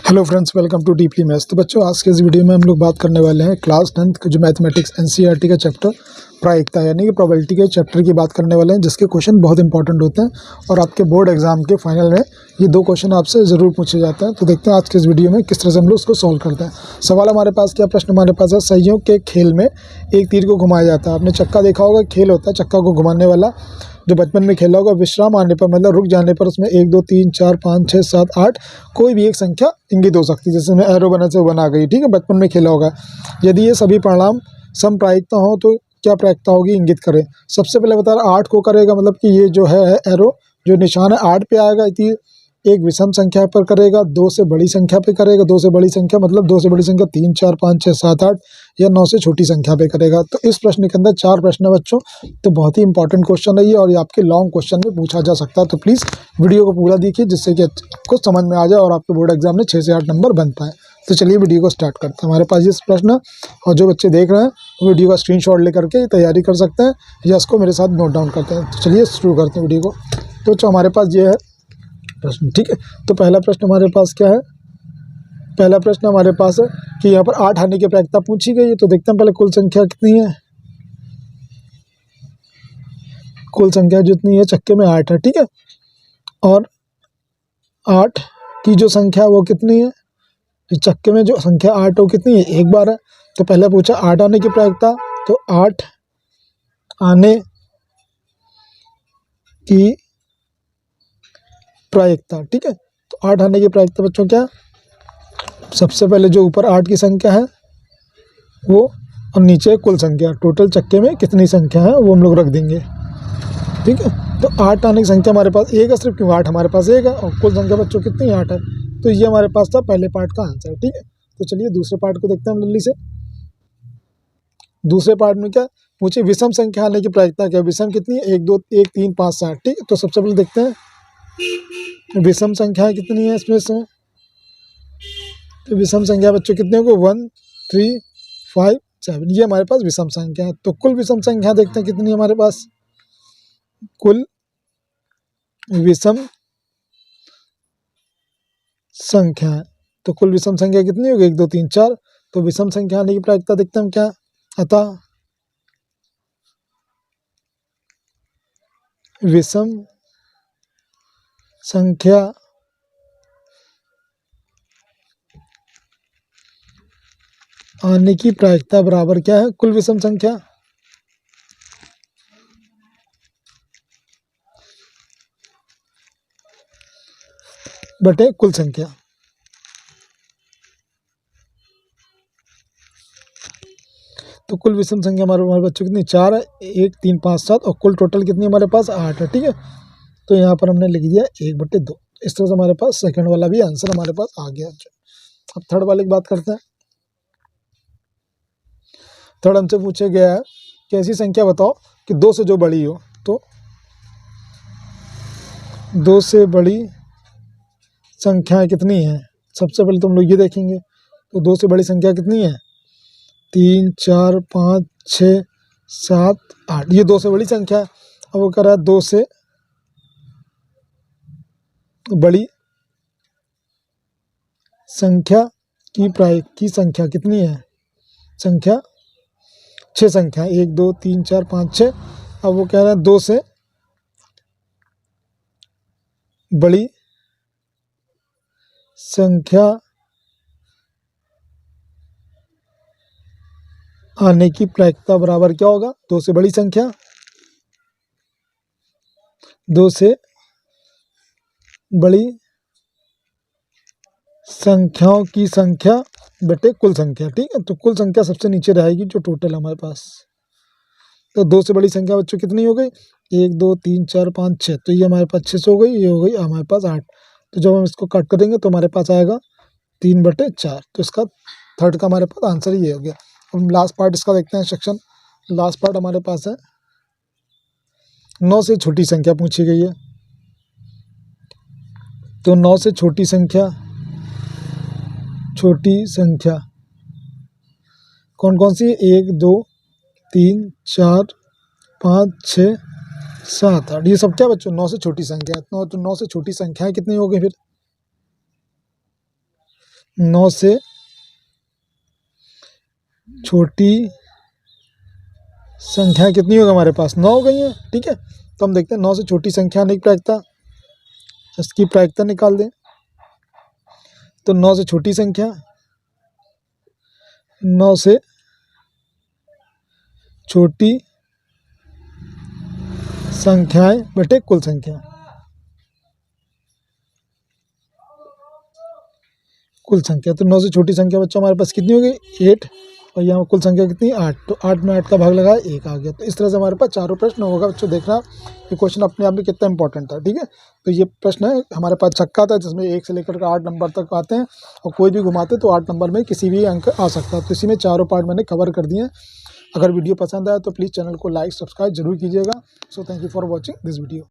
Hello friends, welcome to deeply maths. तो बच्चों, आज के इस वीडियो में हम लोग बात करने वाले हैं क्लास 10th का जो मैथमेटिक्स एनसीईआरटी का चैप्टर प्रायिकता यानी कि प्रोबेबिलिटी के चैप्टर की बात करने वाले हैं, जिसके क्वेश्चन बहुत इंपॉर्टेंट होते हैं और आपके बोर्ड एग्जाम के फाइनल में ये दो क्वेश्चन आपसे ज़रूर पूछे जाते हैं। तो देखते हैं आज के इस वीडियो में किस तरह से हम लोग उसको सॉल्व करते हैं। सवाल हमारे पास क्या, प्रश्न हमारे पास है, सहियों के खेल में एक तीर को घुमाया जाता है। आपने चक्का देखा होगा, खेल होता है चक्का को घुमाने वाला, जो बचपन में खेला होगा। विश्राम आने पर मतलब रुक जाने पर उसमें 1 2 3 4 5 6 7 8 कोई भी एक संख्या इंगित हो सकती है। जैसे मैं एरो बना से बना गई, ठीक है, बचपन में खेला होगा। यदि ये सभी परिणाम समप्रायिकता हो तो क्या प्रायिकता होगी, इंगित करें। सबसे पहले बता रहा 8 को करेगा, मतलब कि ये जो है एरो जो निशान है 8 पे आएगा। तीर एक विषम संख्या पर करेगा, 2 से बड़ी संख्या पे करेगा। 2 से बड़ी संख्या मतलब 2 से बड़ी संख्या 3 4 5 6 7 8 या 9 से छोटी संख्या पे करेगा। तो इस प्रश्न के अंदर 4 प्रश्न है बच्चों, तो बहुत ही इंपॉर्टेंट क्वेश्चन है ये और ये आपके लॉन्ग क्वेश्चन में पूछा जा सकता है। तो प्लीज़ वीडियो को पूरा देखिए, जिससे कि आपको समझ में आ जाए और आपके बोर्ड एग्जाम में 6 से 8 नंबर बन पाए। तो चलिए वीडियो को स्टार्ट करते हैं। हमारे पास ये प्रश्न, और जो बच्चे देख रहे हैं वीडियो का स्क्रीनशॉट लेकर के तैयारी कर सकते हैं या इसको मेरे साथ नोट डाउन करते हैं। तो चलिए शुरू करते हैं वीडियो को। तो जो हमारे पास ये है प्रश्न, ठीक है। तो पहला प्रश्न हमारे पास क्या है, पहला प्रश्न हमारे पास है कि यहाँ पर 8 आने की प्रायिकता पूछी गई है। तो देखते हैं पहले कुल संख्या कितनी है। कुल संख्या जितनी है चक्के में 8 है, ठीक है। और 8 की जो संख्या है वो कितनी है, चक्के में जो संख्या 8 वो कितनी है, एक बार है। तो पहले पूछा 8 आने की प्रायिकता, तो 8 आने की प्रायिकता, ठीक है। तो 8 आने की प्रायिकता बच्चों क्या, सबसे पहले जो ऊपर 8 की संख्या है वो, और नीचे कुल संख्या, टोटल चक्के में कितनी संख्या है वो हम लोग रख देंगे, ठीक है। तो 8 आने की संख्या हमारे पास एक है सिर्फ, क्योंकि 8 हमारे पास एक है और कुल संख्या बच्चों कितनी 8 है। तो ये हमारे पास था पहले पार्ट का आंसर, ठीक है। तो चलिए दूसरे पार्ट को देखते हैं हम जल्दी से। दूसरे पार्ट में क्या पूछे, विषम संख्या आने की प्रायिकता क्या, विषम कितनी है, 1 2 1 3 5 7, ठीक है। तो सबसे पहले देखते हैं विषम संख्या कितनी है इसमें से। तो विषम संख्या बच्चों कितने होंगे, 1 3 5 7, ये हमारे पास विषम संख्या है। तो कुल विषम संख्या देखते हैं कितनी है हमारे पास। कुल विषम संख्या है, तो कुल विषम संख्या कितनी होगी, 1 2 3 4। तो विषम संख्या आने की प्रायिकता देखते हैं हम क्या, अतः विषम संख्या आने की प्रायिकता बराबर क्या है, कुल विषम संख्या बटे कुल संख्या। तो कुल विषम संख्या हमारे बच्चों कितनी 4 है, 1 3 5 7, और कुल टोटल कितनी हमारे पास 8 है, ठीक है। तो यहाँ पर हमने लिख दिया 1/2। इस तरह से हमारे पास सेकंड वाला भी आंसर हमारे पास आ गया। अब थर्ड वाले की बात करते हैं। थर्ड हमसे पूछा गया है कि ऐसी संख्या बताओ कि 2 से जो बड़ी हो। तो 2 से बड़ी संख्याएं कितनी हैं, सबसे पहले तुम लोग ये देखेंगे। तो 2 से बड़ी संख्या कितनी है, 3 4 5 6 7 8, ये 2 से बड़ी संख्या है। अब वो कह रहा है 2 से बड़ी संख्या की संख्या कितनी है, संख्या 6 संख्या, 1 2 3 4 5 6। अब वो कह रहा है 2 से बड़ी संख्या आने की प्रायिकता बराबर क्या होगा, 2 से बड़ी संख्या, 2 से बड़ी संख्याओं की संख्या बटे कुल संख्या, ठीक है। तो कुल संख्या सबसे नीचे रहेगी जो टोटल हमारे पास। तो 2 से बड़ी संख्या बच्चों कितनी हो गई, 1 2 3 4 5 6। तो ये हमारे पास 6 हो गई, ये हो गई हमारे पास 8। तो जब हम इसको कट करेंगे तो हमारे पास आएगा 3/4। तो इसका थर्ड का हमारे पास आंसर ये हो गया। हम लास्ट पार्ट इसका देखते हैं सेक्शन। लास्ट पार्ट हमारे पास है 9 से छोटी संख्या पूछी गई है। तो 9 से छोटी संख्या कौन कौन सी, 1 2 3 4 5 6 7 8, ये सब क्या बच्चों 9 से छोटी संख्या है। तो 9 से छोटी संख्याएं कितनी हो गई फिर, 9 से छोटी संख्या कितनी होगी हमारे पास? 9 हो गई है। ठीक है, तो हम देखते हैं 9 से छोटी संख्या नहीं प्रायिकता, इसकी प्रायिकता निकाल दें। तो 9 से छोटी संख्या, 9 से छोटी संख्याएं बटे कुल संख्या, कुल संख्या। तो 9 से छोटी संख्या बच्चों हमारे पास कितनी हो गई? 8, और यहाँ कुल संख्या कितनी? 8। तो 8 में 8 का भाग लगाया, 1 आ गया। तो इस तरह से हमारे पास चारों प्रश्न होगा। बच्चों देखना ये क्वेश्चन अपने आप में कितना इंपॉर्टेंट था। ठीक है, तो ये प्रश्न है हमारे पास छक्का था जिसमें 1 से लेकर के 8 नंबर तक आते हैं, और कोई भी घुमाते तो 8 नंबर में किसी भी अंक आ सकता है। तो इसी में चारों पार्ट मैंने कवर कर दिए हैं। अगर वीडियो पसंद आया तो प्लीज़ चैनल को लाइक सब्सक्राइब जरूर कीजिएगा। So thank you for watching this video.